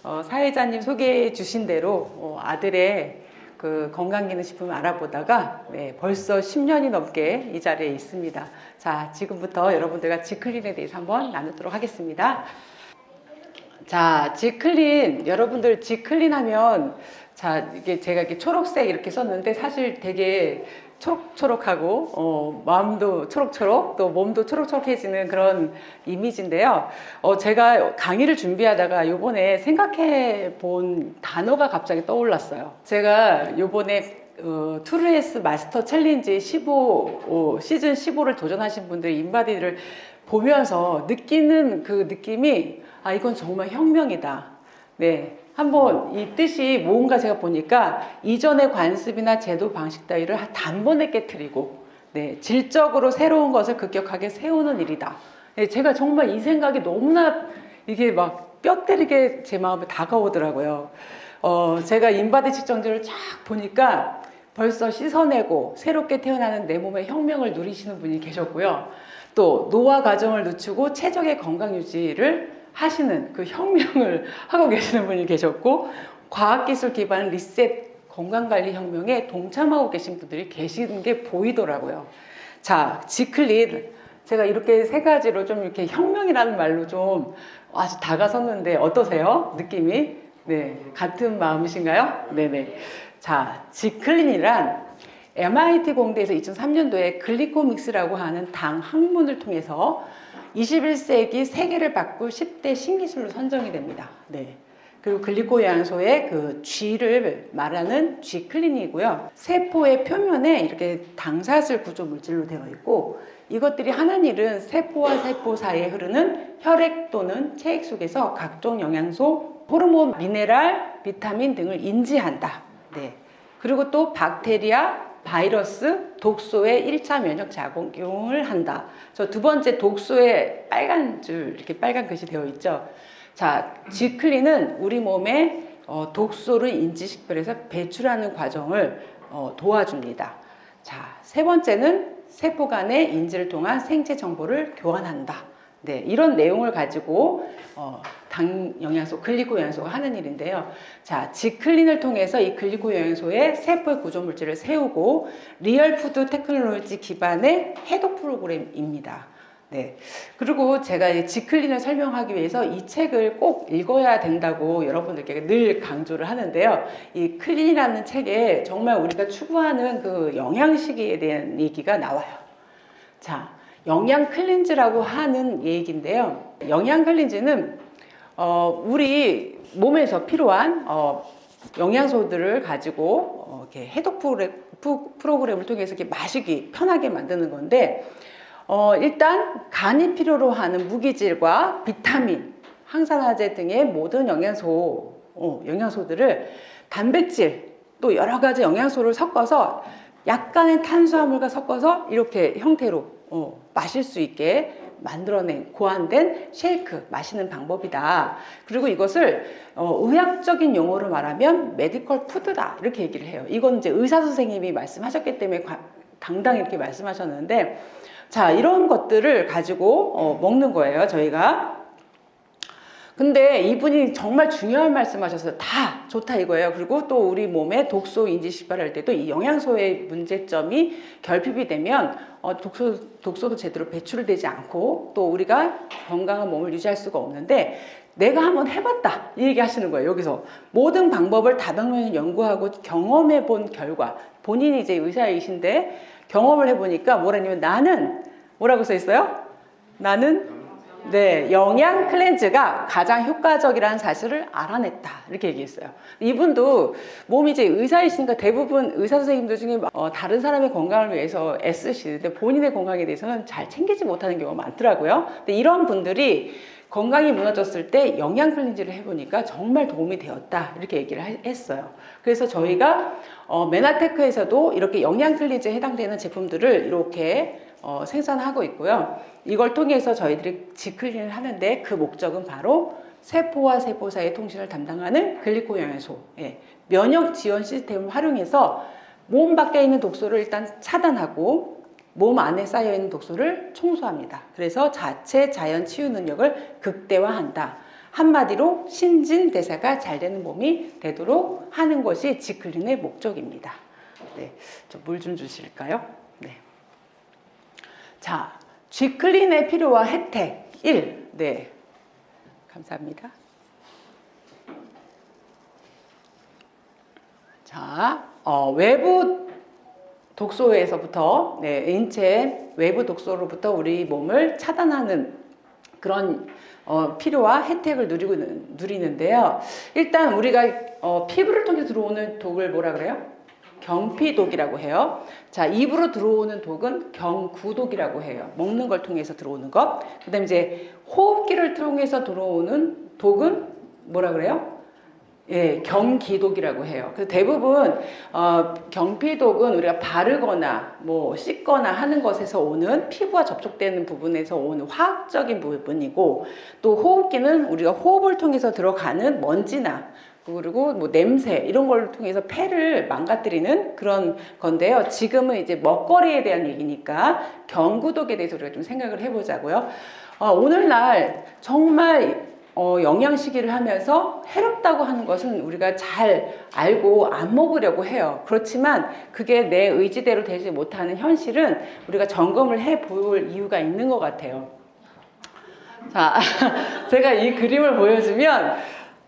사회자님 소개해 주신 대로 아들의 그 건강기능식품을 알아보다가 벌써 10년이 넘게 이 자리에 있습니다. 자, 지금부터 여러분들과 지클린에 대해서 한번 나누도록 하겠습니다. 자, 지클린, 여러분들 지클린 하면, 자, 이게 제가 이렇게 초록색 이렇게 썼는데 사실 되게 초록초록하고, 마음도 초록초록, 또 몸도 초록초록해지는 그런 이미지인데요. 제가 강의를 준비하다가 요번에 생각해 본 단어가 갑자기 떠올랐어요. 제가 요번에 투르에스 마스터 챌린지 15, 시즌 15를 도전하신 분들 인바디를 보면서 느끼는 그 느낌이, 아, 이건 정말 혁명이다. 네. 한번 이 뜻이 뭔가 제가 보니까 이전의 관습이나 제도 방식 따위를 단번에 깨트리고, 네, 질적으로 새로운 것을 급격하게 세우는 일이다. 네, 제가 정말 이 생각이 너무나 이게 막 뼈 때리게 제 마음에 다가오더라고요. 제가 인바디 측정지를 쫙 보니까 벌써 씻어내고 새롭게 태어나는 내 몸의 혁명을 누리시는 분이 계셨고요. 또 노화 과정을 늦추고 최적의 건강 유지를 하시는 그 혁명을 하고 계시는 분이 계셨고, 과학기술 기반 리셋 건강관리 혁명에 동참하고 계신 분들이 계시는 게 보이더라고요. 자, 지클린, 제가 이렇게 세 가지로 좀 이렇게 혁명이라는 말로 좀 아주 다가섰는데 어떠세요? 느낌이? 네, 같은 마음이신가요? 네네. 자, 지클린이란 MIT 공대에서 2003년도에 글리코믹스라고 하는 당 학문을 통해서 21세기 세계를 바꿀 10대 신기술로 선정이 됩니다. 네. 그리고 글리코영양소의 그 G를 말하는 G클린이고요. 세포의 표면에 이렇게 당사슬 구조 물질로 되어 있고, 이것들이 하는 일은 세포와 세포 사이에 흐르는 혈액 또는 체액 속에서 각종 영양소, 호르몬, 미네랄, 비타민 등을 인지한다. 네. 그리고 또 박테리아, 바이러스, 독소의 1차 면역 작용을 한다. 저 두 번째 독소의 빨간 줄, 이렇게 빨간 글씨 되어 있죠. 자, 지클린은 우리 몸에 독소를 인지식별해서 배출하는 과정을 도와줍니다. 자, 세 번째는 세포 간의 인지를 통한 생체 정보를 교환한다. 네, 이런 내용을 가지고 당 영양소, 글리코 영양소가 하는 일인데요. 자, 지클린을 통해서 이 글리코 영양소의 세포의 구조 물질을 세우고 리얼푸드 테크놀로지 기반의 해독 프로그램입니다. 네. 그리고 제가 이 지클린을 설명하기 위해서 이 책을 꼭 읽어야 된다고 여러분들께 늘 강조를 하는데요. 이 클린이라는 책에 정말 우리가 추구하는 그 영양식에 대한 얘기가 나와요. 자, 영양 클렌즈라고 하는 얘기인데요. 영양 클렌즈는 우리 몸에서 필요한 영양소들을 가지고 이렇게 해독 프로그램을 통해서 이렇게 마시기 편하게 만드는 건데, 일단 간이 필요로 하는 무기질과 비타민, 항산화제 등의 모든 영양소들을 단백질 또 여러 가지 영양소를 섞어서 약간의 탄수화물과 섞어서 이렇게 형태로 마실 수 있게 만들어낸 고안된 쉐이크 마시는 방법이다. 그리고 이것을 의학적인 용어로 말하면 메디컬 푸드다, 이렇게 얘기를 해요. 이건 이제 의사 선생님이 말씀하셨기 때문에 당당히 이렇게 말씀하셨는데, 자, 이런 것들을 가지고 먹는 거예요, 저희가. 근데 이분이 정말 중요한 말씀하셔서 다 좋다 이거예요. 그리고 또 우리 몸에 독소 인지 식별할 때도 이 영양소의 문제점이 결핍이 되면 독소도 제대로 배출되지 않고 또 우리가 건강한 몸을 유지할 수가 없는데, 내가 한번 해봤다 이 얘기 하시는 거예요. 여기서 모든 방법을 다방면을 연구하고 경험해 본 결과, 본인이 이제 의사이신데 경험을 해보니까 뭐라냐면, 나는 뭐라고 써 있어요? 나는 영양 클렌즈가 가장 효과적이라는 사실을 알아냈다, 이렇게 얘기했어요. 이분도 몸이 이제 의사이시니까 대부분 의사 선생님들 중에 다른 사람의 건강을 위해서 애쓰시는데 본인의 건강에 대해서는 잘 챙기지 못하는 경우가 많더라고요. 근데 이런 분들이 건강이 무너졌을 때 영양 클렌즈를 해보니까 정말 도움이 되었다, 이렇게 얘기를 했어요. 그래서 저희가 메나테크에서도 이렇게 영양 클렌즈에 해당되는 제품들을 이렇게 생산하고 있고요. 이걸 통해서 저희들이 지클린을 하는데 그 목적은 바로 세포와 세포 사이의 통신을 담당하는 글리코 영양소, 면역 지원 시스템을 활용해서 몸 밖에 있는 독소를 일단 차단하고 몸 안에 쌓여있는 독소를 청소합니다. 그래서 자체 자연 치유 능력을 극대화한다. 한마디로 신진대사가 잘 되는 몸이 되도록 하는 것이 지클린의 목적입니다. 네, 물 좀 주실까요? 네. 자, 지클린의 필요와 혜택 1. 네. 감사합니다. 자, 외부 독소에서부터, 네, 인체 외부 독소로부터 우리 몸을 차단하는 그런 필요와 혜택을 누리는데요. 일단 우리가 피부를 통해 들어오는 독을 뭐라 그래요? 경피독이라고 해요. 자, 입으로 들어오는 독은 경구독이라고 해요. 먹는 걸 통해서 들어오는 것. 그 다음에 이제 호흡기를 통해서 들어오는 독은 뭐라 그래요? 예, 경기독이라고 해요. 그래서 대부분 경피독은 우리가 바르거나 뭐 씻거나 하는 것에서 오는 피부와 접촉되는 부분에서 오는 화학적인 부분이고, 또 호흡기는 우리가 호흡을 통해서 들어가는 먼지나 그리고 뭐 냄새 이런 걸 통해서 폐를 망가뜨리는 그런 건데요. 지금은 이제 먹거리에 대한 얘기니까 경구독에 대해서 우리가 좀 생각을 해보자고요. 오늘날 정말 영양식이를 하면서 해롭다고 하는 것은 우리가 잘 알고 안 먹으려고 해요. 그렇지만 그게 내 의지대로 되지 못하는 현실은 우리가 점검을 해볼 이유가 있는 것 같아요. 자, 제가 이 그림을 보여주면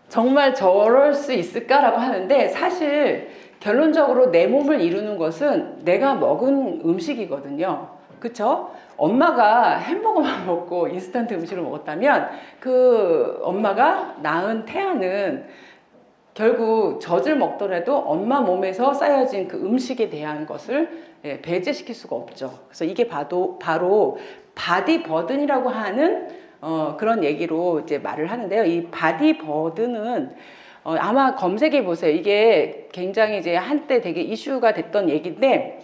정말 저럴 수 있을까라고 하는데, 사실 결론적으로 내 몸을 이루는 것은 내가 먹은 음식이거든요. 그쵸? 엄마가 햄버거만 먹고 인스턴트 음식을 먹었다면 그 엄마가 낳은 태아는 결국 젖을 먹더라도 엄마 몸에서 쌓여진 그 음식에 대한 것을 배제시킬 수가 없죠. 그래서 이게 바로 바디 버든이라고 하는 그런 얘기로 이제 말을 하는데요. 이 바디 버든은 아마 검색해 보세요. 이게 굉장히 이제 한때 되게 이슈가 됐던 얘기인데,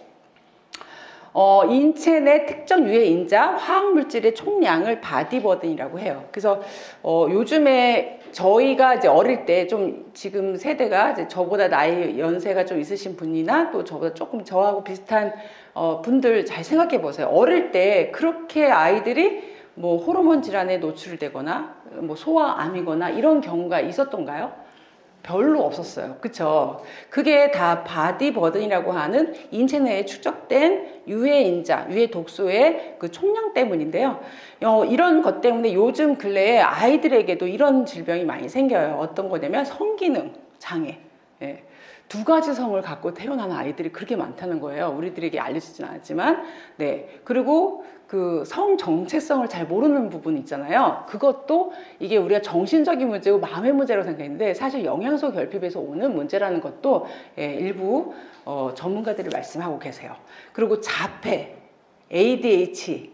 인체 내 특정 유해 인자 화학물질의 총량을 바디버든이라고 해요. 그래서 요즘에 저희가 이제 어릴 때 좀 지금 세대가 이제 저보다 나이 연세가 좀 있으신 분이나 또 저보다 조금 저하고 비슷한 분들 잘 생각해 보세요. 어릴 때 그렇게 아이들이 뭐 호르몬 질환에 노출되거나 뭐 소아암이거나 이런 경우가 있었던가요? 별로 없었어요. 그쵸? 그게 다 바디 버든이라고 하는 인체 내에 축적된 유해 인자, 유해 독소의 그 총량 때문인데요. 이런 것 때문에 요즘 근래에 아이들에게도 이런 질병이 많이 생겨요. 어떤 거냐면 성기능 장애. 예. 두 가지 성을 갖고 태어나는 아이들이 그렇게 많다는 거예요. 우리들에게 알려지진 않았지만. 네. 그리고 그 성 정체성을 잘 모르는 부분 있잖아요. 그것도 이게 우리가 정신적인 문제고 마음의 문제라고 생각했는데, 사실 영양소 결핍에서 오는 문제라는 것도 일부 전문가들이 말씀하고 계세요. 그리고 자폐, ADHA,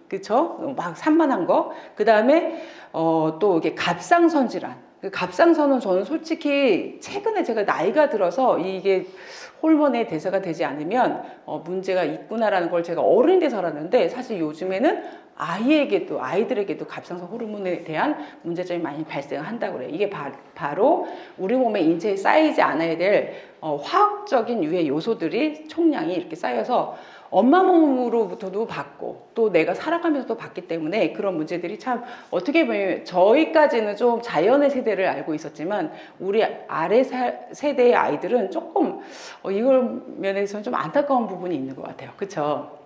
그쵸? 막 산만한 거. 그 다음에 또 이게 갑상선 질환. 그 갑상선은 저는 솔직히 최근에 제가 나이가 들어서 이게 호르몬의 대사가 되지 않으면 문제가 있구나라는 걸 제가 어른이 돼서 알았는데, 사실 요즘에는 아이들에게도 갑상선 호르몬에 대한 문제점이 많이 발생한다고 그래요. 이게 바로 우리 몸의 인체에 쌓이지 않아야 될 화학적인 유해 요소들이 총량이 이렇게 쌓여서 엄마 몸으로부터도 받고 또 내가 살아가면서도 받기 때문에 그런 문제들이 참 어떻게 보면 저희까지는 좀 자연의 세대를 알고 있었지만 우리 아래 세대의 아이들은 조금 이걸 면에서는 좀 안타까운 부분이 있는 것 같아요. 그쵸?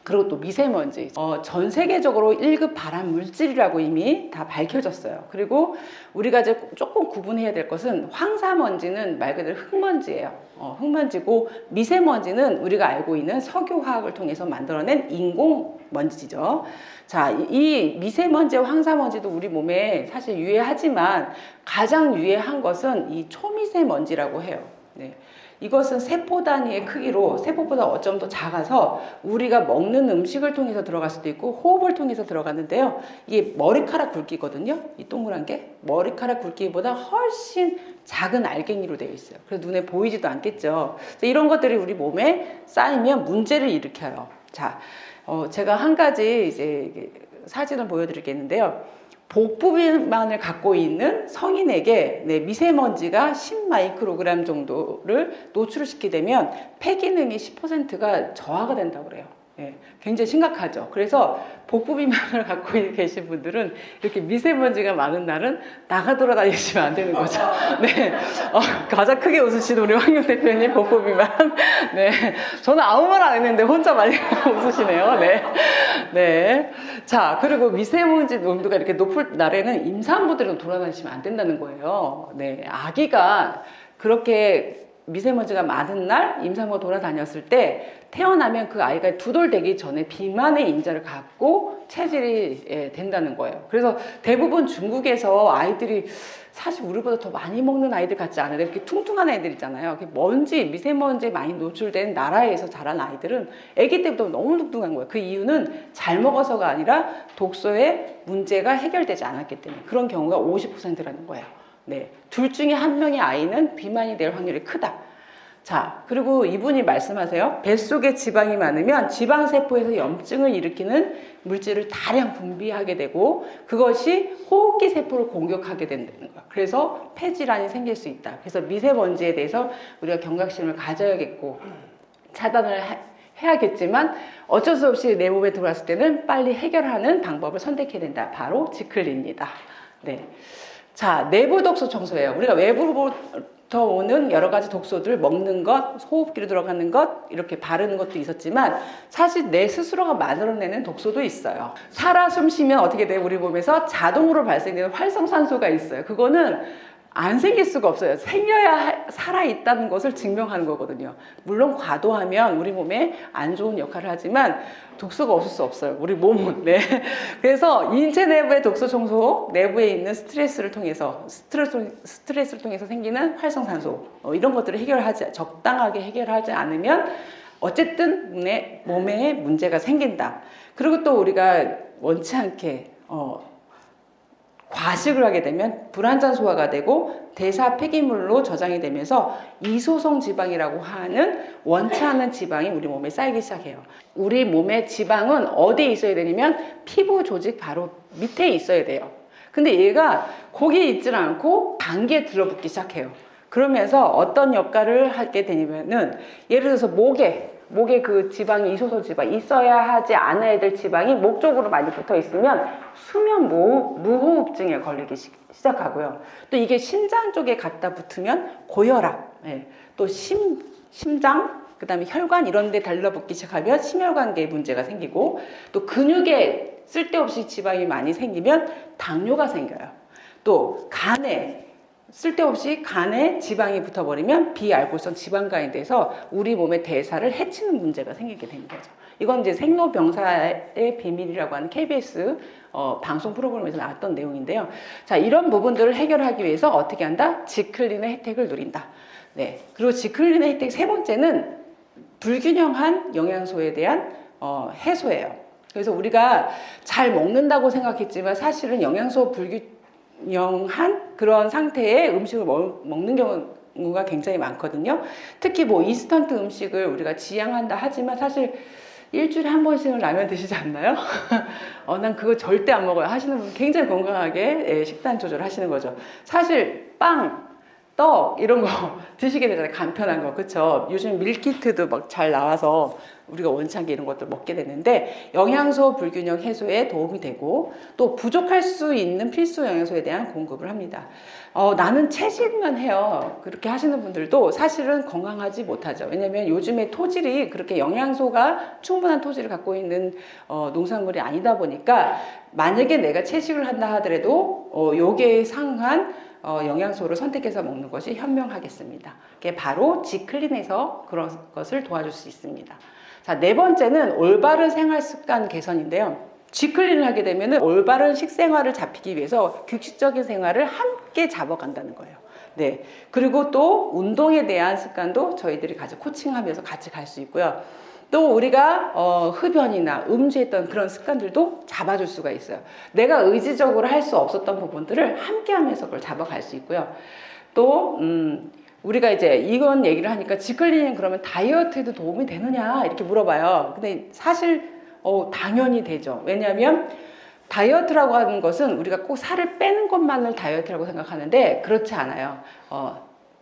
그리고 또 미세먼지, 전 세계적으로 1급 발암 물질이라고 이미 다 밝혀졌어요. 그리고 우리가 이제 조금 구분해야 될 것은, 황사먼지는 말 그대로 흙먼지예요. 흙먼지고, 미세먼지는 우리가 알고 있는 석유화학을 통해서 만들어낸 인공먼지죠. 자, 이 미세먼지와 황사먼지도 우리 몸에 사실 유해하지만 가장 유해한 것은 이 초미세먼지라고 해요. 네. 이것은 세포 단위의 크기로 세포보다 어쩜 더 작아서 우리가 먹는 음식을 통해서 들어갈 수도 있고 호흡을 통해서 들어가는데요. 이게 머리카락 굵기거든요. 이 동그란 게 머리카락 굵기보다 훨씬 작은 알갱이로 되어 있어요. 그래서 눈에 보이지도 않겠죠. 이런 것들이 우리 몸에 쌓이면 문제를 일으켜요. 자, 제가 한 가지 이제 사진을 보여드리겠는데요. 복부 비만을 갖고 있는 성인에게 미세먼지가 10마이크로그램 정도를 노출을 시키게 되면 폐 기능이 10%가 저하가 된다고 그래요. 예, 굉장히 심각하죠. 그래서 복부 비만을 갖고 계신 분들은 이렇게 미세먼지가 많은 날은 나가 돌아다니시면 안 되는 거죠. 네, 가장 크게 웃으시는 우리 황영 대표님 복부 비만. 네, 저는 아무 말 안 했는데 혼자 많이 웃으시네요. 네, 네. 자, 그리고 미세먼지 농도가 이렇게 높을 날에는 임산부들은 돌아다니시면 안 된다는 거예요. 네, 아기가 그렇게 미세먼지가 많은 날 임산부가 돌아다녔을 때 태어나면 그 아이가 두 돌 되기 전에 비만의 인자를 갖고 체질이 된다는 거예요. 그래서 대부분 중국에서 아이들이 사실 우리보다 더 많이 먹는 아이들 같지 않은데 이렇게 퉁퉁한 애들 있잖아요. 먼지, 미세먼지에 많이 노출된 나라에서 자란 아이들은 아기 때부터 너무 뚱뚱한 거예요. 그 이유는 잘 먹어서가 아니라 독소의 문제가 해결되지 않았기 때문에 그런 경우가 50%라는 거예요. 네, 둘 중에 한 명의 아이는 비만이 될 확률이 크다. 자, 그리고 이분이 말씀하세요. 뱃속에 지방이 많으면 지방세포에서 염증을 일으키는 물질을 다량 분비하게 되고 그것이 호흡기 세포를 공격하게 된다는 거야. 그래서 폐질환이 생길 수 있다. 그래서 미세먼지에 대해서 우리가 경각심을 가져야겠고 차단을 해야겠지만 어쩔 수 없이 내 몸에 들어왔을 때는 빨리 해결하는 방법을 선택해야 된다. 바로 지클린입니다. 네. 자, 내부 독소 청소예요. 우리가 외부로부터 오는 여러 가지 독소들 먹는 것, 호흡기로 들어가는 것, 이렇게 바르는 것도 있었지만 사실 내 스스로가 만들어내는 독소도 있어요. 살아 숨쉬면 어떻게 돼요? 우리 몸에서 자동으로 발생되는 활성산소가 있어요. 그거는 안 생길 수가 없어요. 생겨야 살아있다는 것을 증명하는 거거든요. 물론 과도하면 우리 몸에 안 좋은 역할을 하지만 독소가 없을 수 없어요. 우리 몸은. 네. 그래서 인체 내부의 독소 청소, 내부에 있는 스트레스를 통해서 생기는 활성산소 이런 것들을 적당하게 해결하지 않으면 어쨌든 내 몸에 문제가 생긴다. 그리고 또 우리가 원치 않게 과식을 하게 되면 불완전 소화가 되고 대사 폐기물로 저장이 되면서 이소성 지방이라고 하는 원치 않는 지방이 우리 몸에 쌓이기 시작해요. 우리 몸의 지방은 어디에 있어야 되냐면 피부 조직 바로 밑에 있어야 돼요. 근데 얘가 거기에 있질 않고 단계에 들어붙기 시작해요. 그러면서 어떤 역할을 하게 되냐면은 예를 들어서 목에 그 지방이 이소성 지방 있어야 하지 않아야 될 지방이 목 쪽으로 많이 붙어 있으면 수면 무호흡증에 걸리기 시작하고요. 또 이게 심장 쪽에 갖다 붙으면 고혈압, 또 심장, 그 다음에 혈관 이런 데 달라붙기 시작하면 심혈관계에 문제가 생기고 또 근육에 쓸데없이 지방이 많이 생기면 당뇨가 생겨요. 또 쓸데없이 간에 지방이 붙어버리면 비알코올성 지방간이 돼서 우리 몸의 대사를 해치는 문제가 생기게 되는 거죠. 이건 이제 생로병사의 비밀이라고 하는 KBS 방송 프로그램에서 나왔던 내용인데요. 자, 이런 부분들을 해결하기 위해서 어떻게 한다? 지클린의 혜택을 누린다. 네. 그리고 지클린의 혜택 세 번째는 불균형한 영양소에 대한 해소예요. 그래서 우리가 잘 먹는다고 생각했지만 사실은 영양소 불균형한 그런 상태의 음식을 먹는 경우가 굉장히 많거든요. 특히 뭐 인스턴트 음식을 우리가 지향한다 하지만 사실 일주일에 한 번씩은 라면 드시지 않나요? 난 그거 절대 안 먹어요 하시는 분 굉장히 건강하게 식단 조절하시는 거죠. 사실 빵, 떡 이런 거 드시게 되잖아요. 간편한 거, 그쵸? 요즘 밀키트도 막 잘 나와서 우리가 원치 않게 이런 것들 먹게 되는데 영양소 불균형 해소에 도움이 되고 또 부족할 수 있는 필수 영양소에 대한 공급을 합니다. 나는 채식만 해요. 그렇게 하시는 분들도 사실은 건강하지 못하죠. 왜냐하면 요즘에 토질이 그렇게 영양소가 충분한 토질을 갖고 있는 농산물이 아니다 보니까 만약에 내가 채식을 한다 하더라도 요게 상한 영양소를 선택해서 먹는 것이 현명하겠습니다. 그게 바로 지클린에서 그런 것을 도와줄 수 있습니다. 자, 네 번째는 올바른 생활 습관 개선인데요. 지클린을 하게 되면 올바른 식생활을 잡히기 위해서 규칙적인 생활을 함께 잡아간다는 거예요. 네. 그리고 또 운동에 대한 습관도 저희들이 같이 코칭하면서 같이 갈 수 있고요. 또 우리가 흡연이나 음주했던 그런 습관들도 잡아줄 수가 있어요. 내가 의지적으로 할 수 없었던 부분들을 함께 하면서 그걸 잡아갈 수 있고요. 또 우리가 이제 이건 얘기를 하니까 지클린은 그러면 다이어트에도 도움이 되느냐 이렇게 물어봐요. 근데 사실 당연히 되죠. 왜냐하면 다이어트라고 하는 것은 우리가 꼭 살을 빼는 것만을 다이어트라고 생각하는데 그렇지 않아요.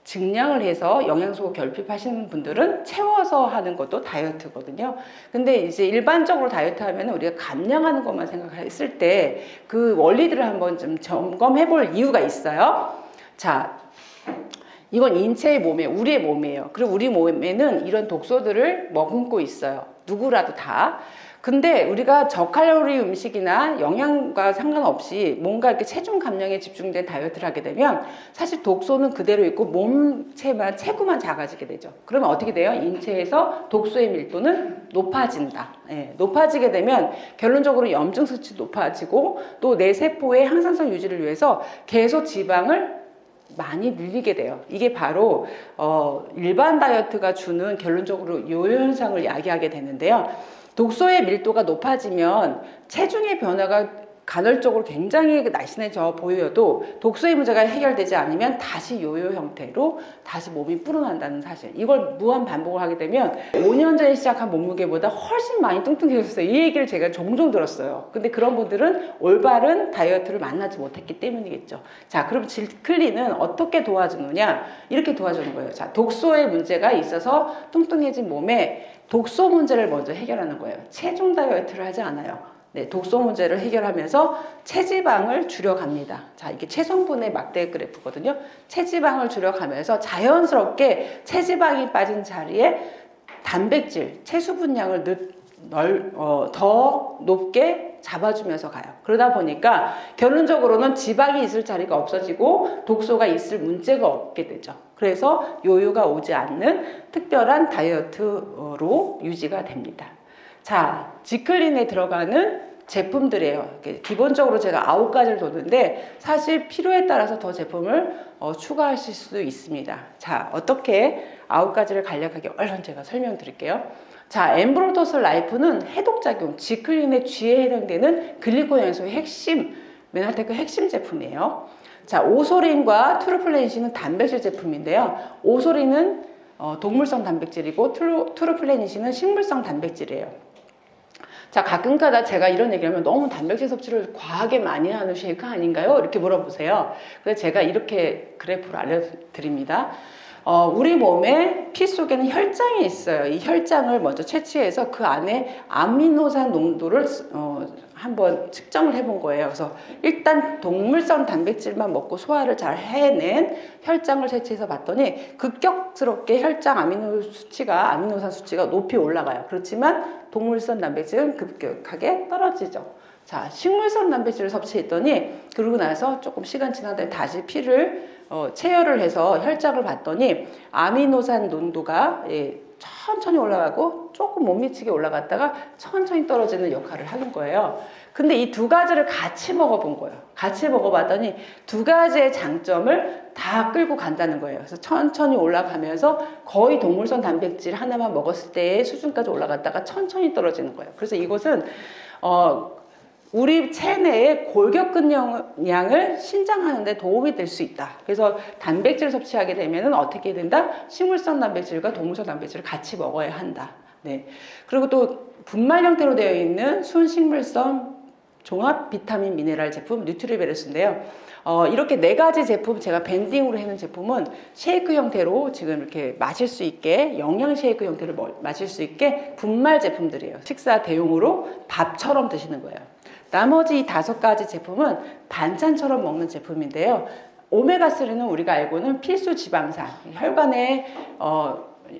증량을 해서 영양소 결핍하시는 분들은 채워서 하는 것도 다이어트거든요. 근데 이제 일반적으로 다이어트 하면 우리가 감량하는 것만 생각했을 때 그 원리들을 한번 좀 점검해 볼 이유가 있어요. 자, 이건 인체의 몸이에요. 우리의 몸이에요. 그리고 우리 몸에는 이런 독소들을 머금고 있어요. 누구라도 다. 근데 우리가 저칼로리 음식이나 영양과 상관없이 뭔가 이렇게 체중 감량에 집중된 다이어트를 하게 되면 사실 독소는 그대로 있고 몸체만 체구만 작아지게 되죠. 그러면 어떻게 돼요? 인체에서 독소의 밀도는 높아진다. 예, 높아지게 되면 결론적으로 염증 수치 높아지고 또 내 세포의 항산성 유지를 위해서 계속 지방을 많이 늘리게 돼요. 이게 바로 일반 다이어트가 주는 결론적으로 요요 현상을 야기하게 되는데요. 독소의 밀도가 높아지면 체중의 변화가 간헐적으로 굉장히 날씬해져 보여도 독소의 문제가 해결되지 않으면 다시 요요 형태로 다시 몸이 불어난다는 사실. 이걸 무한 반복을 하게 되면 5년 전에 시작한 몸무게보다 훨씬 많이 뚱뚱해졌어요. 이 얘기를 제가 종종 들었어요. 근데 그런 분들은 올바른 다이어트를 만나지 못했기 때문이겠죠. 자, 그럼 지클린은 어떻게 도와주느냐? 이렇게 도와주는 거예요. 자, 독소의 문제가 있어서 뚱뚱해진 몸에 독소 문제를 먼저 해결하는 거예요. 체중 다이어트를 하지 않아요. 네, 독소 문제를 해결하면서 체지방을 줄여갑니다. 자, 이게 체성분의 막대 그래프거든요. 체지방을 줄여가면서 자연스럽게 체지방이 빠진 자리에 단백질, 체수분량을 더 높게 잡아주면서 가요. 그러다 보니까 결론적으로는 지방이 있을 자리가 없어지고 독소가 있을 문제가 없게 되죠. 그래서 요요가 오지 않는 특별한 다이어트로 유지가 됩니다. 자, 지클린에 들어가는 제품들이에요. 기본적으로 제가 9가지를 뒀는데 사실 필요에 따라서 더 제품을 추가하실 수도 있습니다. 자, 어떻게 9가지를 간략하게 얼른 제가 설명드릴게요. 자, 엠브로토스 라이프는 해독작용, 지클린의 G에 해당되는 글리코겐 영양소의 핵심, 메날테크 핵심 제품이에요. 자, 오소린과 트루플레닛은 단백질 제품인데요. 오소린은 동물성 단백질이고 트루플레닛은 식물성 단백질이에요. 자, 가끔가다 제가 이런 얘기를 하면 너무 단백질 섭취를 과하게 많이 하는 쉐이크 아닌가요? 이렇게 물어보세요. 그래서 제가 이렇게 그래프를 알려드립니다. 우리 몸에 피 속에는 혈장이 있어요. 이 혈장을 먼저 채취해서 그 안에 아미노산 농도를 한번 측정을 해본 거예요. 그래서 일단 동물성 단백질만 먹고 소화를 잘 해낸 혈장을 채취해서 봤더니 급격스럽게 혈장 아미노산 수치가 높이 올라가요. 그렇지만 동물성 단백질은 급격하게 떨어지죠. 자, 식물성 단백질을 섭취했더니 그러고 나서 조금 시간 지난 다음에 다시 피를 체열을 해서 혈장을 봤더니 아미노산 농도가 천천히 올라가고 조금 못 미치게 올라갔다가 천천히 떨어지는 역할을 하는 거예요. 근데 이 두 가지를 같이 먹어본 거예요. 같이 먹어봤더니 두 가지의 장점을 다 끌고 간다는 거예요. 그래서 천천히 올라가면서 거의 동물성 단백질 하나만 먹었을 때의 수준까지 올라갔다가 천천히 떨어지는 거예요. 그래서 이것은 우리 체내의 골격근량을 신장하는 데 도움이 될 수 있다. 그래서 단백질 섭취하게 되면 어떻게 된다? 식물성 단백질과 동물성 단백질을 같이 먹어야 한다. 네. 그리고 또 분말 형태로 되어 있는 순식물성 종합 비타민 미네랄 제품 뉴트리베르스인데요. 이렇게 4가지 제품 제가 밴딩으로 해놓은 제품은 쉐이크 형태로 지금 이렇게 마실 수 있게 영양 쉐이크 형태로 마실 수 있게 분말 제품들이에요. 식사 대용으로 밥처럼 드시는 거예요. 나머지 이 5가지 제품은 반찬처럼 먹는 제품인데요. 오메가3는 우리가 알고는 필수 지방산, 혈관의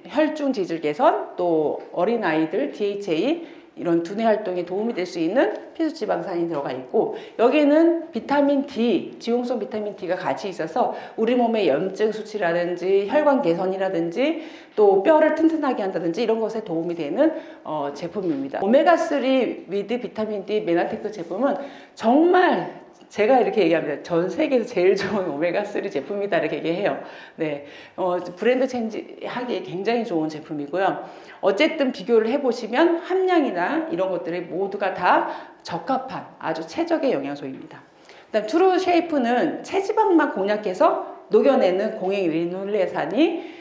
혈중 지질 개선, 또 어린아이들 DHA 이런 두뇌 활동에 도움이 될 수 있는 필수 지방산이 들어가 있고, 여기에는 비타민 D, 지용성 비타민 D가 같이 있어서 우리 몸의 염증 수치라든지 혈관 개선이라든지 또 뼈를 튼튼하게 한다든지 이런 것에 도움이 되는 제품입니다. 오메가3 위드 비타민 D 메나테크 제품은 정말 제가 이렇게 얘기합니다. 전 세계에서 제일 좋은 오메가3 제품이다 이렇게 얘기해요. 네, 브랜드 체인지 하기에 굉장히 좋은 제품이고요. 어쨌든 비교를 해보시면 함량이나 이런 것들이 모두가 다 적합한 아주 최적의 영양소입니다. 그다음 트루 쉐이프는 체지방만 공략해서 녹여내는 공행 리놀레산이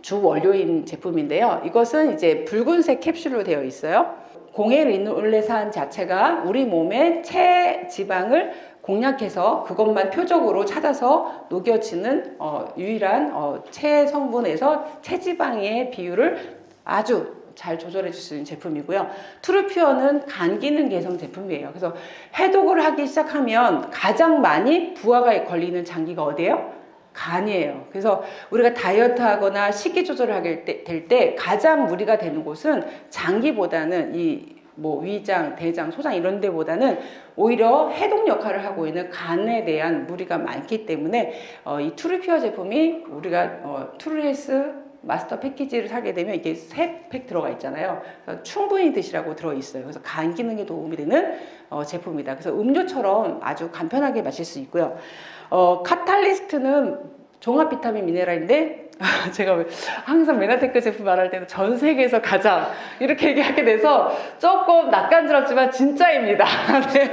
주 원료인 제품인데요. 이것은 이제 붉은색 캡슐로 되어 있어요. 공행 리놀레산 자체가 우리 몸의 체지방을 공략해서 그것만 표적으로 찾아서 녹여지는 유일한 체성분에서 체지방의 비율을 아주 잘 조절해 줄 수 있는 제품이고요. 트루퓨어는 간 기능 개선 제품이에요. 그래서 해독을 하기 시작하면 가장 많이 부하가 걸리는 장기가 어디예요? 간이에요. 그래서 우리가 다이어트 하거나 식이 조절을 하게 될 때 가장 무리가 되는 곳은 장기보다는 위장, 대장, 소장 이런 데보다는 오히려 해독 역할을 하고 있는 간에 대한 무리가 많기 때문에 이 트루퓨어 제품이 우리가 트루헬스 마스터 패키지를 사게 되면 이게 3팩 들어가 있잖아요. 그래서 충분히 드시라고 들어있어요. 그래서 간 기능에 도움이 되는 제품이다. 그래서 음료처럼 아주 간편하게 마실 수 있고요. 카탈리스트는 종합 비타민 미네랄인데 제가 항상 메나테크 제품 말할 때는 전 세계에서 가장 이렇게 얘기하게 돼서 조금 낯간지럽지만 진짜입니다. 네.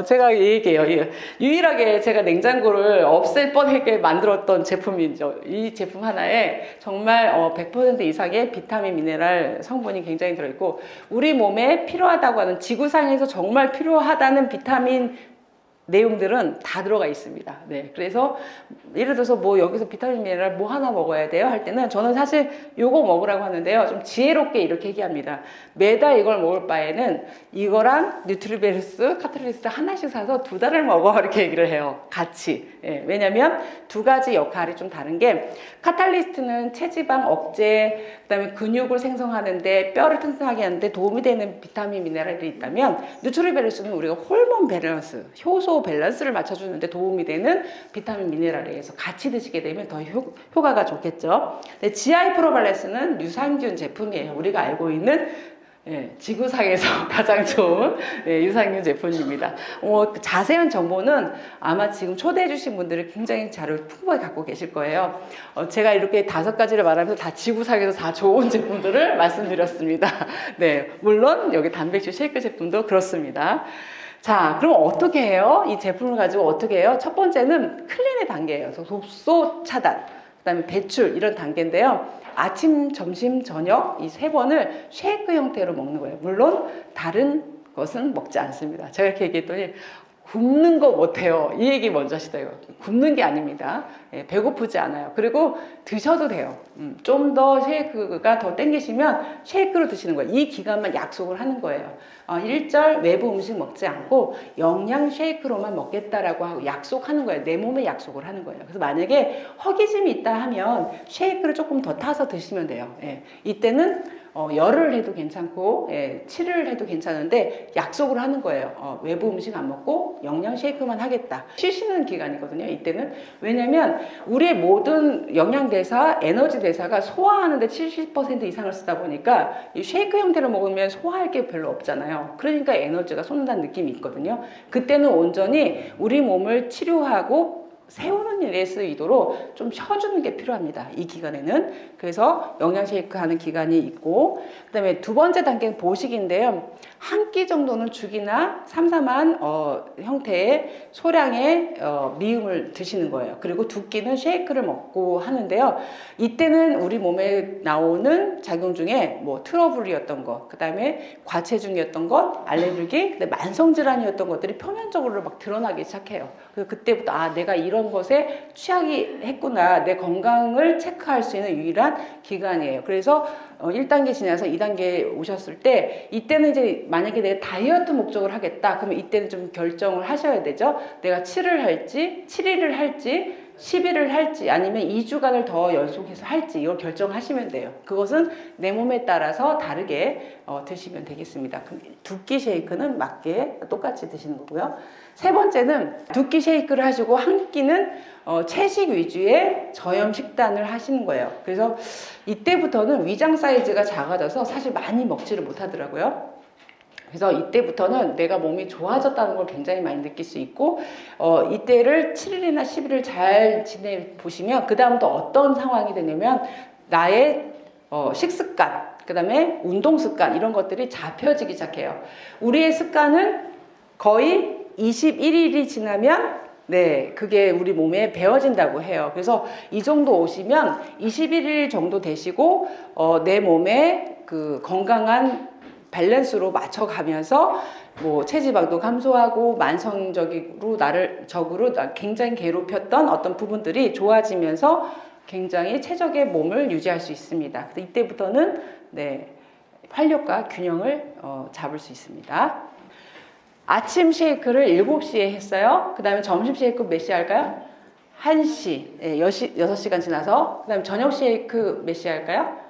제가 얘기해요. 유일하게 제가 냉장고를 없앨 뻔하게 만들었던 제품이죠. 이 제품 하나에 정말 100% 이상의 비타민 미네랄 성분이 굉장히 들어있고 우리 몸에 필요하다고 하는 지구상에서 정말 필요하다는 비타민 내용들은 다 들어가 있습니다. 네, 그래서 예를 들어서 여기서 비타민 미네랄 하나 먹어야 돼요 할 때는 저는 사실 요거 먹으라고 하는데요. 좀 지혜롭게 이렇게 얘기합니다. 매달 이걸 먹을 바에는 이거랑 뉴트리베르스, 카탈리스트 하나씩 사서 2달을 먹어 이렇게 얘기를 해요. 같이. 예, 왜냐면 두 가지 역할이 좀 다른 게 카탈리스트는 체지방 억제, 그다음에 근육을 생성하는데 뼈를 튼튼하게 하는데 도움이 되는 비타민 미네랄이 있다면 뉴트리베르스는 우리가 호르몬 밸런스, 효소 밸런스를 맞춰주는데 도움이 되는 비타민 미네랄이에서 같이 드시게 되면 더 효과가 좋겠죠. GI 프로발레스는 유산균 제품이에요. 우리가 알고 있는 지구상에서 가장 좋은 유산균 제품입니다. 자세한 정보는 아마 지금 초대해 주신 분들이 굉장히 자료를 풍부하게 갖고 계실 거예요. 제가 이렇게 5가지를 말하면서 다 지구상에서 다 좋은 제품들을 말씀드렸습니다. 네, 물론 여기 단백질 쉐이크 제품도 그렇습니다. 자, 그럼 어떻게 해요? 이 제품을 가지고 어떻게 해요? 첫 번째는 클린의 단계예요. 그래서 독소 차단, 그 다음에 배출 이런 단계인데요. 아침, 점심, 저녁 이 3번을 쉐이크 형태로 먹는 거예요. 물론 다른 것은 먹지 않습니다. 제가 이렇게 얘기했더니 굶는 거 못해요. 이 얘기 먼저 하시더라고요. 굶는 게 아닙니다. 배고프지 않아요. 그리고 드셔도 돼요. 좀 더 쉐이크가 더 땡기시면 쉐이크로 드시는 거예요. 이 기간만 약속을 하는 거예요. 일절 외부 음식 먹지 않고 영양 쉐이크로만 먹겠다라고 하고 약속하는 거예요. 내 몸에 약속을 하는 거예요. 그래서 만약에 허기짐이 있다 하면 쉐이크를 조금 더 타서 드시면 돼요. 이때는 열을 해도 괜찮고 7을 해도 괜찮은데 약속을 하는 거예요. 외부 음식 안 먹고 영양 쉐이크만 하겠다. 쉬시는 기간이거든요. 이때는. 왜냐면 우리의 모든 영양 대사, 에너지 대사가 소화하는데 70% 이상을 쓰다 보니까 이 쉐이크 형태로 먹으면 소화할 게 별로 없잖아요. 그러니까 에너지가 솟는다는 느낌이 있거든요. 그때는 온전히 우리 몸을 치료하고 세우는 일에 쓰이도록 좀 쉬어주는 게 필요합니다. 이 기간에는. 그래서 영양 쉐이크 하는 기간이 있고, 그 다음에 2번째 단계는 보식인데요. 한 끼 정도는 죽이나 삼삼한 형태의 소량의 미음을 드시는 거예요. 그리고 2끼는 쉐이크를 먹고 하는데요. 이때는 우리 몸에 나오는 작용 중에 트러블이었던 것, 그 다음에 과체중이었던 것, 알레르기, 만성질환이었던 것들이 표면적으로 막 드러나기 시작해요. 그래서 그때부터 내가 이런 것에 취약이 했구나. 내 건강을 체크할 수 있는 유일한 기간이에요. 그래서 1단계 지나서 2단계 오셨을 때 이때는 이제 만약에 내가 다이어트 목적을 하겠다. 그러면 이때는 좀 결정을 하셔야 되죠. 내가 7을 할지 7일을 할지 10일을 할지 아니면 2주간을 더 연속해서 할지 이걸 결정하시면 돼요. 그것은 내 몸에 따라서 다르게 드시면 되겠습니다. 그럼 2끼 쉐이크는 맞게 똑같이 드시는 거고요. 3번째는 2끼 쉐이크를 하시고 1끼는 채식 위주의 저염 식단을 하시는 거예요. 그래서 이때부터는 위장 사이즈가 작아져서 사실 많이 먹지를 못하더라고요. 그래서 이때부터는 내가 몸이 좋아졌다는 걸 굉장히 많이 느낄 수 있고 이때를 7일이나 10일을 잘 지내보시면 그 다음부터 어떤 상황이 되냐면 나의 식습관, 그 다음에 운동습관 이런 것들이 잡혀지기 시작해요. 우리의 습관은 거의 21일이 지나면 그게 우리 몸에 배어진다고 해요. 그래서 이 정도 오시면 21일 정도 되시고 내 몸에 그 건강한 밸런스로 맞춰가면서 뭐 체지방도 감소하고 만성적으로 적으로 굉장히 괴롭혔던 어떤 부분들이 좋아지면서 굉장히 최적의 몸을 유지할 수 있습니다. 이때부터는 네, 활력과 균형을 잡을 수 있습니다. 아침 쉐이크를 7시에 했어요. 그 다음에 점심 쉐이크 몇 시에 할까요? 1시, 6시간 지나서. 그 다음에 저녁 쉐이크 몇 시에 할까요?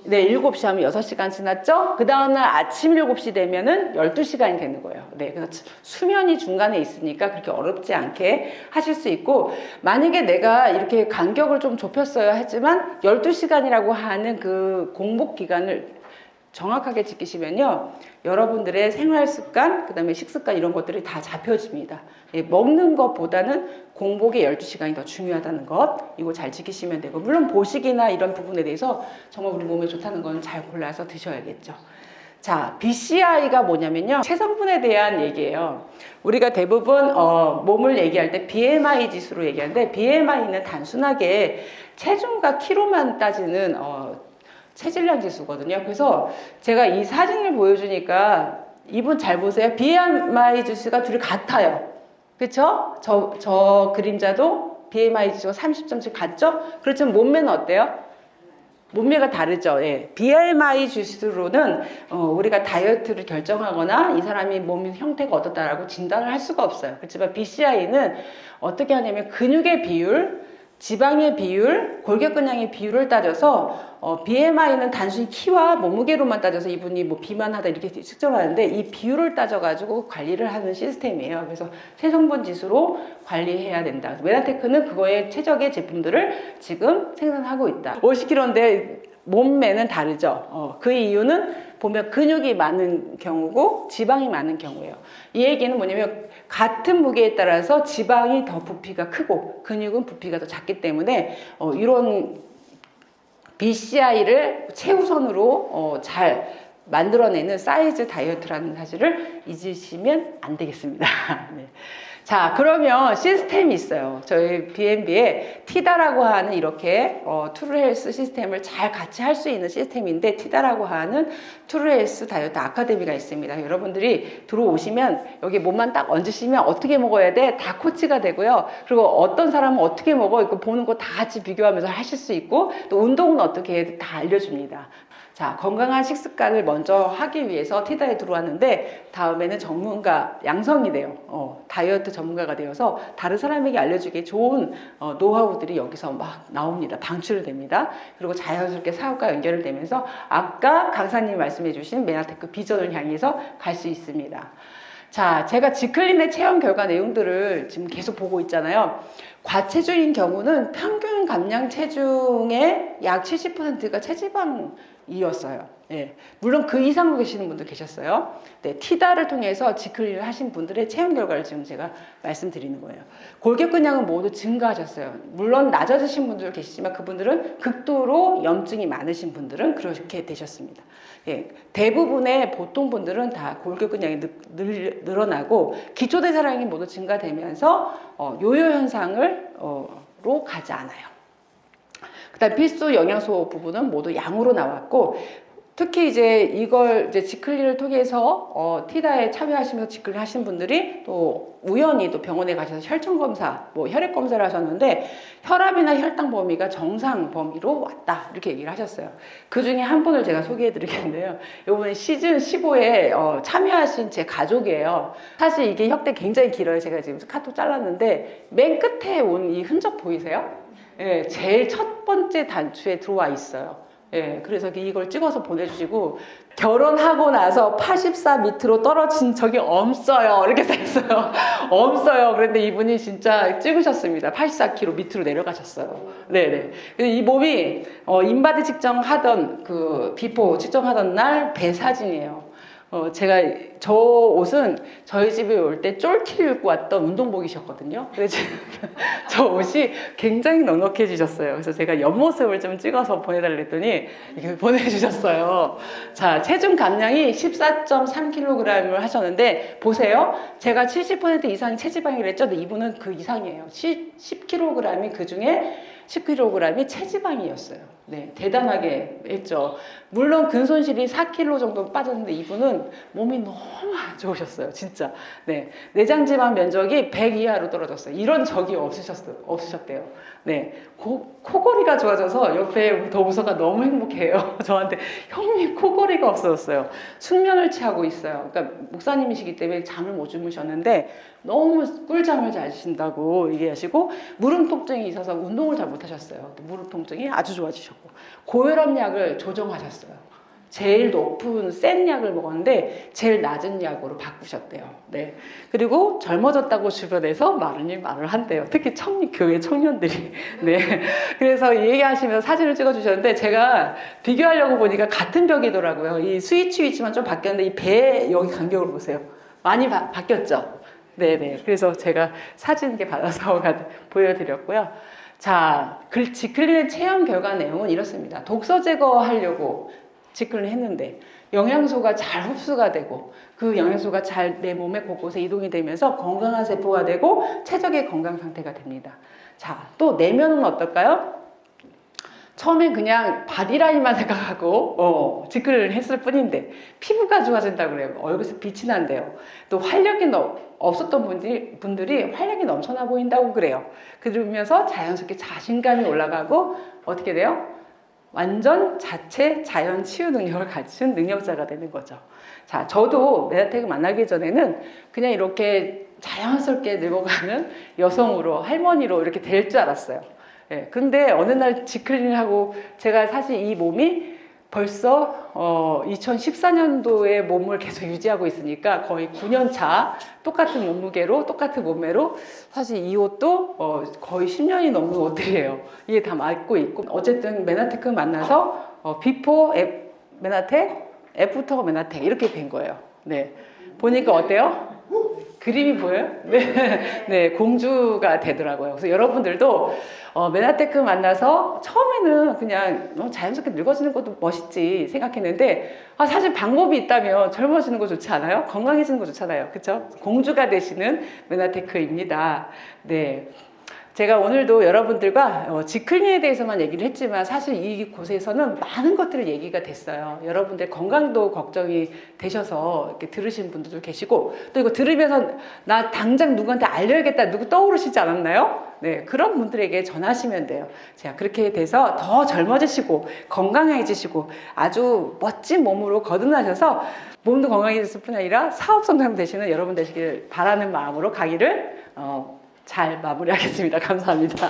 네, 7시 하면 6시간 지났죠? 그 다음날 아침 7시 되면은 12시간이 되는 거예요. 네, 그래서 수면이 중간에 있으니까 그렇게 어렵지 않게 하실 수 있고, 만약에 내가 이렇게 간격을 좀 좁혔어야 했지만 12시간이라고 하는 그 공복 기간을 정확하게 지키시면요, 여러분들의 생활 습관, 그 다음에 식습관 이런 것들이 다 잡혀집니다. 예, 먹는 것보다는 공복의 12시간이 더 중요하다는 것, 이거 잘 지키시면 되고, 물론 보식이나 이런 부분에 대해서 정말 우리 몸에 좋다는 건 잘 골라서 드셔야겠죠. 자, BCI가 뭐냐면요, 체성분에 대한 얘기예요. 우리가 대부분 몸을 얘기할 때 BMI 지수로 얘기하는데, BMI는 단순하게 체중과 키로만 따지는 체질량 지수거든요. 그래서 제가 이 사진을 보여주니까 이분 잘 보세요. BMI 지수가 둘이 같아요. 그렇죠? 저 그림자도 BMI 지수가 30점씩 같죠? 그렇지만 몸매는 어때요? 몸매가 다르죠. 예. BMI 지수로는 우리가 다이어트를 결정하거나 이 사람이 몸 형태가 어떻다라고 진단을 할 수가 없어요. 그렇지만 BCI는 어떻게 하냐면 근육의 비율, 지방의 비율, 골격근량의 비율을 따져서 BMI는 단순히 키와 몸무게로만 따져서 이분이 뭐 비만하다 이렇게 측정하는데, 이 비율을 따져가지고 관리를 하는 시스템이에요. 그래서 체성분 지수로 관리해야 된다. 메나테크는 그거의 최적의 제품들을 지금 생산하고 있다. 50kg인데 몸매는 다르죠. 그 이유는 보면 근육이 많은 경우고 지방이 많은 경우예요. 이 얘기는 뭐냐면 같은 무게에 따라서 지방이 더 부피가 크고 근육은 부피가 더 작기 때문에 이런 BCI를 최우선으로 잘 만들어내는 사이즈 다이어트라는 사실을 잊으시면 안 되겠습니다. 네. 자, 그러면 시스템이 있어요. 저희 B&B에 티다라고 하는 이렇게 트루헬스 시스템을 잘 같이 할 수 있는 시스템인데, 티다라고 하는 트루헬스 다이어트 아카데미가 있습니다. 여러분들이 들어오시면 여기 몸만 딱 얹으시면 어떻게 먹어야 돼? 다 코치가 되고요. 그리고 어떤 사람은 어떻게 먹어? 이거 보는 거 다 같이 비교하면서 하실 수 있고, 또 운동은 어떻게 해? 다 알려줍니다. 자, 건강한 식습관을 먼저 하기 위해서 티다에 들어왔는데, 다음에는 전문가 양성이 돼요. 다이어트 전문가가 되어서 다른 사람에게 알려주기 좋은 노하우들이 여기서 막 나옵니다. 방출이 됩니다. 그리고 자연스럽게 사업과 연결을 되면서 아까 강사님이 말씀해 주신 메나테크 비전을 향해서 갈 수 있습니다. 자, 제가 지클린의 체험 결과 내용들을 지금 계속 보고 있잖아요. 과체중인 경우는 평균 감량 체중의 약 70%가 체지방이었어요. 예. 물론 그 이상으로 계시는 분도 계셨어요. 네, 티다를 통해서 지클린을 하신 분들의 체험 결과를 지금 제가 말씀드리는 거예요. 골격근량은 모두 증가하셨어요. 물론 낮아지신 분들 계시지만 그분들은 극도로 염증이 많으신 분들은 그렇게 되셨습니다. 예, 대부분의 보통 분들은 다 골격근량이 늘어나고 기초대사량이 모두 증가되면서 요요 현상으로 가지 않아요. 그다음 필수 영양소 부분은 모두 양으로 나왔고, 특히 이제 이걸 이제 지클린을 통해서 티다에 참여하시면서 지클린 하신 분들이 또 우연히 또 병원에 가셔서 혈청 검사, 뭐 혈액 검사를 하셨는데 혈압이나 혈당 범위가 정상 범위로 왔다, 이렇게 얘기를 하셨어요. 그 중에 한 분을 제가 소개해 드리겠는데요. 이번에 시즌 15에 참여하신 제 가족이에요. 사실 이게 혁대 굉장히 길어요. 제가 지금 카톡 잘랐는데 맨 끝에 온 이 흔적 보이세요? 예, 제일 첫 번째 단추에 들어와 있어요. 예, 그래서 이걸 찍어서 보내주시고, 결혼하고 나서 84 밑으로 떨어진 적이 없어요. 이렇게 됐어요. 없어요. 그런데 이분이 진짜 찍으셨습니다. 84kg 밑으로 내려가셨어요. 네네. 이 몸이 인바디 측정하던 그 비포 측정하던 날 배 사진이에요. 저 옷은 저희 집에 올 때 쫄티를 입고 왔던 운동복이셨거든요. 그래서 저 옷이 굉장히 넉넉해지셨어요. 그래서 제가 옆모습을 좀 찍어서 보내달랬더니 이렇게 보내주셨어요. 자, 체중 감량이 14.3kg을 하셨는데, 보세요. 제가 70% 이상 체지방이랬죠? 근데 이분은 그 이상이에요. 10kg이 그 중에 10kg이 체지방이었어요. 네, 대단하게 했죠. 물론 근손실이 4kg 정도 빠졌는데 이분은 몸이 너무 안 좋으셨어요. 진짜. 네, 내장지방 면적이 100 이하로 떨어졌어요. 이런 적이 없으셨대요. 네, 코골이가 좋아져서 옆에 도부서가 너무 행복해요. 저한테 형님 코골이가 없어졌어요. 숙면을 취하고 있어요. 그러니까 목사님이시기 때문에 잠을 못 주무셨는데 너무 꿀잠을 잘 자신다고 얘기하시고 무릎 통증이 있어서 운동을 잘 못하셨어요. 무릎 통증이 아주 좋아지셨고 고혈압약을 조정하셨어요. 제일 높은 센 약을 먹었는데 제일 낮은 약으로 바꾸셨대요. 네. 그리고 젊어졌다고 주변에서 말을 한대요. 특히 교회 청년들이. 네. 그래서 이 얘기하시면서 사진을 찍어주셨는데 제가 비교하려고 보니까 같은 벽이더라고요. 이 스위치 위치만 좀 바뀌었는데 이 배 여기 간격을 보세요. 많이 바뀌었죠? 네네. 그래서 제가 사진 이렇게 받아서 보여드렸고요. 자, 지클린의 체험 결과 내용은 이렇습니다. 독소 제거하려고 지클린을 했는데 영양소가 잘 흡수가 되고 그 영양소가 잘 내 몸의 곳곳에 이동이 되면서 건강한 세포가 되고 최적의 건강 상태가 됩니다. 자, 또 내면은 어떨까요? 처음엔 그냥 바디라인만 생각하고 지클을 했을 뿐인데 피부가 좋아진다고 그래요. 얼굴에서 빛이 난대요. 또 활력이 없었던 분들이 활력이 넘쳐나 보인다고 그래요. 그러면서 자연스럽게 자신감이 올라가고 어떻게 돼요? 완전 자체 자연 치유 능력을 갖춘 능력자가 되는 거죠. 자, 저도 메나텍을 만나기 전에는 그냥 이렇게 자연스럽게 늙어가는 여성으로 할머니로 이렇게 될 줄 알았어요. 예, 근데 어느 날 지클린을 하고 제가 사실 이 몸이 벌써 2014년도에 몸을 계속 유지하고 있으니까 거의 9년 차 똑같은 몸무게로 똑같은 몸매로 사실 이 옷도 거의 10년이 넘는 옷들이에요. 이게 다 맞고 있고 어쨌든 메나테크 만나서 비포 메나텍, 애프터 메나텍 이렇게 된 거예요. 네, 보니까 어때요? 그림이 보여요? 네, 네, 공주가 되더라고요. 그래서 여러분들도 메나테크 만나서 처음에는 그냥 자연스럽게 늙어지는 것도 멋있지 생각했는데 사실 방법이 있다면 젊어지는 거 좋지 않아요? 건강해지는 거 좋잖아요. 그렇죠? 공주가 되시는 메나테크입니다. 네. 제가 오늘도 여러분들과 지클린에 대해서만 얘기를 했지만 사실 이곳에서는 많은 것들이 얘기가 됐어요. 여러분들 건강도 걱정이 되셔서 이렇게 들으신 분들도 계시고 또 이거 들으면서 나 당장 누구한테 알려야겠다 누구 떠오르시지 않았나요? 네, 그런 분들에게 전하시면 돼요. 자, 그렇게 돼서 더 젊어지시고 건강해지시고 아주 멋진 몸으로 거듭나셔서 몸도 건강해졌을 뿐 아니라 사업 성장 되시는 여러분 되시길 바라는 마음으로 강의를 잘 마무리하겠습니다. 감사합니다.